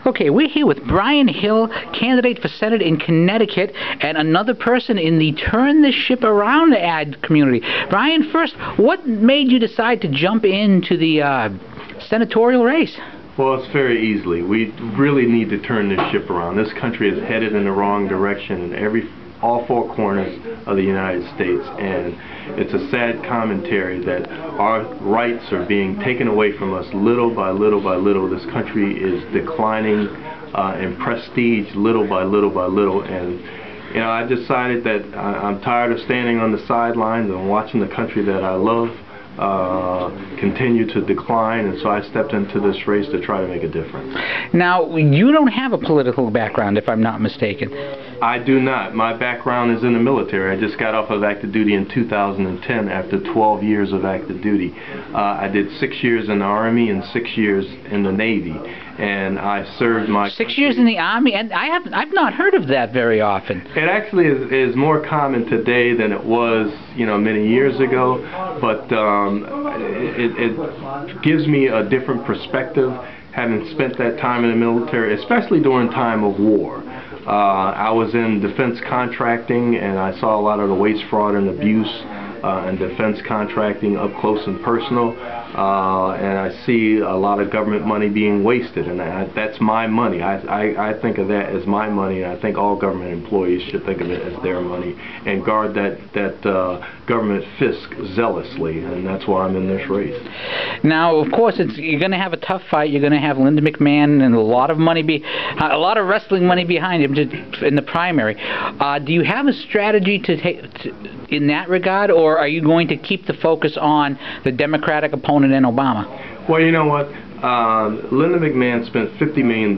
Okay, we're here with Brian Hill, candidate for Senate in Connecticut, and another person in the Turn the Ship Around ad community. Brian, first, what made you decide to jump into the senatorial race? Well, it's very easily. We really need to turn this ship around. This country is headed in the wrong direction in all four corners of the United States, and it's a sad commentary that our rights are being taken away from us little by little by little. This country is declining in prestige little by little by little, and you know, I decided that I'm tired of standing on the sidelines and watching the country that I love continue to decline, and so I stepped into this race to try to make a difference. Now, you don't have a political background, if I'm not mistaken. I do not. My background is in the military. I just got off of active duty in 2010 after 12 years of active duty. I did 6 years in the Army and 6 years in the Navy, and I served my 6 years in the Army, and I've not heard of that very often. It actually is more common today than it was, you know, many years ago, but it gives me a different perspective having spent that time in the military, especially during time of war. I was in defense contracting, and I saw a lot of the waste, fraud, and abuse in defense contracting up close and personal, and I see a lot of government money being wasted, and that's my money. I think of that as my money, and I think all government employees should think of it as their money and guard that government fisc zealously, and that's why I'm in this race. Now, of course, you're going to have a tough fight. You're going to have Linda McMahon and a lot of money, a lot of wrestling money behind him in the primary. Do you have a strategy to take in that regard, or are you going to keep the focus on the Democratic opponent in Obama? Well, you know what? Linda McMahon spent $50 million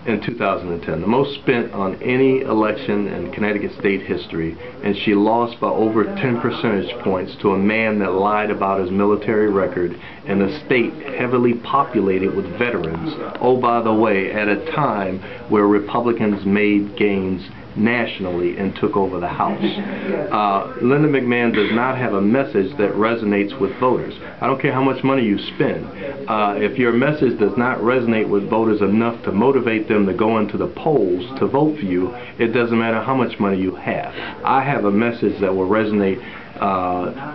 in 2010, the most spent on any election in Connecticut state history, and she lost by over 10 percentage points to a man that lied about his military record in a state heavily populated with veterans. Oh, by the way, at a time where Republicans made gains nationally and took over the House. Linda McMahon does not have a message that resonates with voters. I don't care how much money you spend. If your message does not resonate with voters enough to motivate them to go into the polls to vote for you, it doesn't matter how much money you have. I have a message that will resonate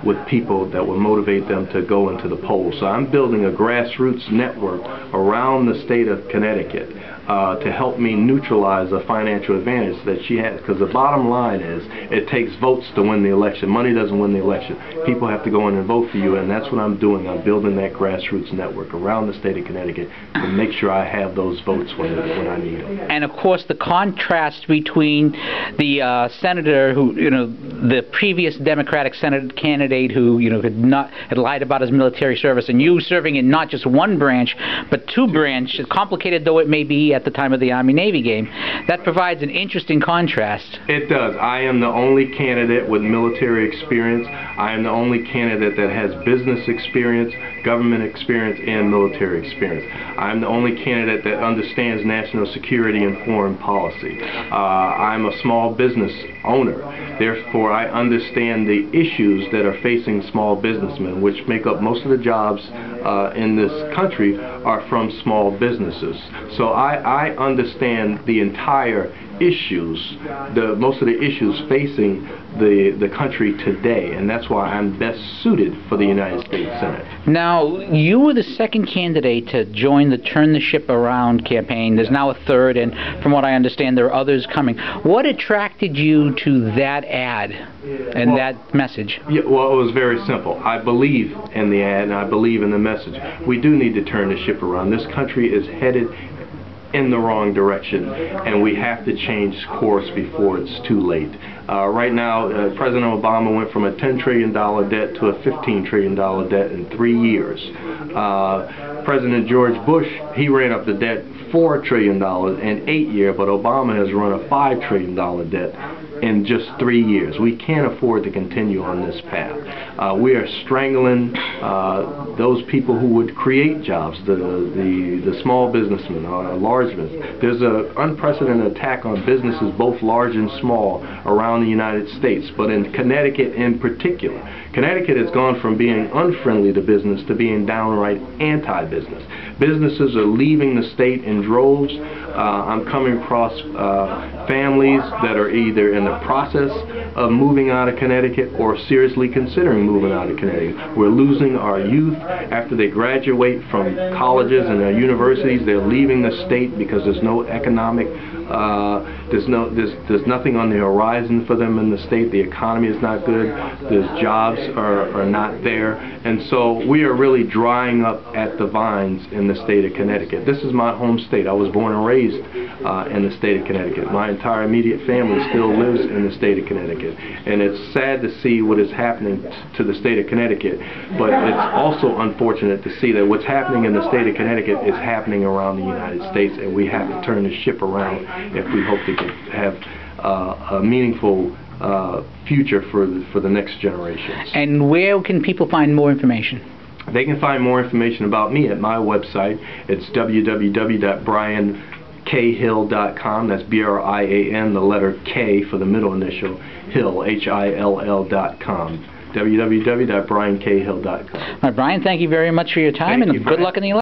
with people, that will motivate them to go into the polls. So I'm building a grassroots network around the state of Connecticut to help me neutralize a financial advantage that she has. Because the bottom line is, it takes votes to win the election. Money doesn't win the election. People have to go in and vote for you, and that's what I'm doing. I'm building that grassroots network around the state of Connecticut to make sure I have those votes when I need them. And of course, the contrast between the senator who, you know, the previous Democratic Senate candidate who, you know, had lied about his military service, and you serving in not just one branch but two branches, complicated though it may be at the time of the Army-Navy game. That provides an interesting contrast. It does. I am the only candidate with military experience. I am the only candidate that has business experience, government experience, and military experience. I'm the only candidate that understands national security and foreign policy. I'm a small business owner. Therefore, I understand the issues that are facing small businessmen, which make up most of the jobs in this country are from small businesses. So I understand the entire issues, most of the issues facing the country today, and that's why I'm best suited for the United States Senate. Now, you were the second candidate to join the Turn the Ship Around campaign. There's now a third, and from what I understand, there are others coming. What attracted you to that ad and that message? Yeah, well, it was very simple. I believe in the ad, and I believe in the message. We do need to turn the ship around. This country is headed in the wrong direction, and we have to change course before it's too late. Right now, President Obama went from a $10 trillion debt to a $15 trillion debt in 3 years. President George Bush, he ran up the debt $4 trillion in 8 years, but Obama has run a $5 trillion debt in just 3 years. We can't afford to continue on this path. We are strangling those people who would create jobs, the small businessmen, large business. There's an unprecedented attack on businesses, both large and small, around the United States, but in Connecticut in particular. Connecticut has gone from being unfriendly to business to being downright anti-business. Businesses are leaving the state in droves. I'm coming across families that are either in the process of moving out of Connecticut or seriously considering moving out of Connecticut. We're losing our youth after they graduate from colleges and universities. They're leaving the state because there's no economic, there's nothing on the horizon for them in the state. The economy is not good. The jobs are not there, and so we are really drying up at the vines in the state of Connecticut. This is my home state. I was born and raised in the state of Connecticut. My entire immediate family still lives in the state of Connecticut, and it's sad to see what is happening to the state of Connecticut, but it's also unfortunate to see that what's happening in the state of Connecticut is happening around the United States, and we have to turn the ship around if we hope to have a meaningful future for the next generations. And where can people find more information? They can find more information about me at my website. It's www.briankhill.com. That's B-R-I-A-N, the letter K for the middle initial, Hill, Hill.com. www.briankhill.com. All right, Brian, thank you very much for your time, and good luck in the election.